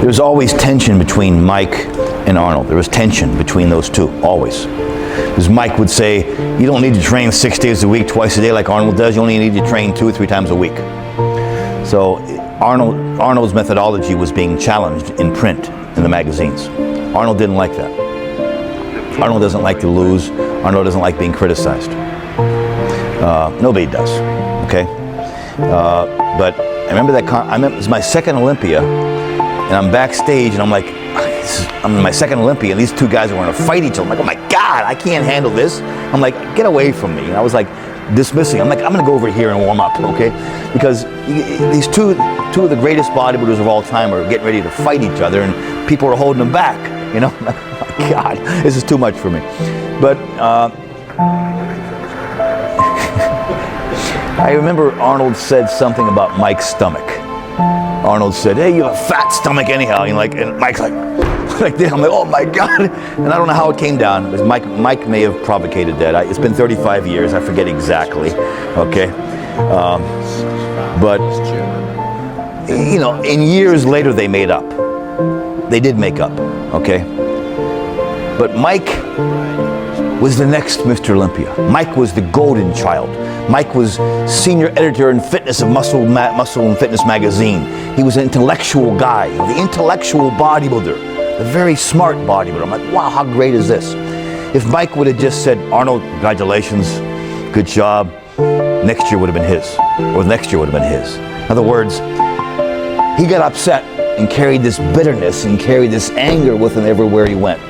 There's always tension between Mike and Arnold. There was tension between those two, always. Because Mike would say, you don't need to train 6 days a week, twice a day like Arnold does. You only need to train 2 or 3 times a week. So Arnold's methodology was being challenged in print in the magazines. Arnold didn't like that. Arnold doesn't like to lose. Arnold doesn't like being criticized. Nobody does, okay? But I remember that, it was my second Olympia, and I'm backstage, and I'm like, I'm in my second Olympia, and these two guys are going to fight each other. I'm like, oh my God, I can't handle this. I'm like, get away from me. And I was like, dismissing. I'm like, I'm going to go over here and warm up, okay? Because these two of the greatest bodybuilders of all time are getting ready to fight each other, and people are holding them back, you know? Oh my God, this is too much for me. But I remember Arnold said something about Mike's stomach. Arnold said, hey, you have a fat stomach anyhow. And Mike's like this. I'm like, oh my God. And I don't know how it came down. Because Mike may have provocated that. It's been 35 years. I forget exactly. Okay. But, you know, in years later, they made up. They did make up. Okay. But Mike was the next Mr. Olympia. Mike was the golden child. Mike was senior editor in fitness of Muscle and Fitness magazine. He was an intellectual guy, the intellectual bodybuilder, a very smart bodybuilder. I'm like, wow, how great is this? If Mike would have just said, Arnold, congratulations, good job, next year would have been his, or the next year would have been his. In other words, he got upset and carried this bitterness and carried this anger with him everywhere he went.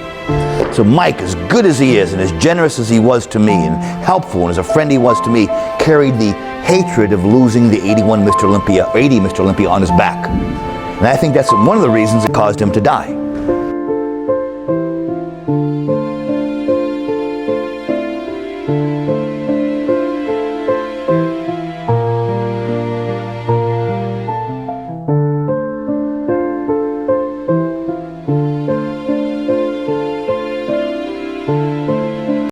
So Mike, as good as he is and as generous as he was to me and helpful and as a friend he was to me, carried the hatred of losing the 80 Mr. Olympia on his back. And I think that's one of the reasons it caused him to die.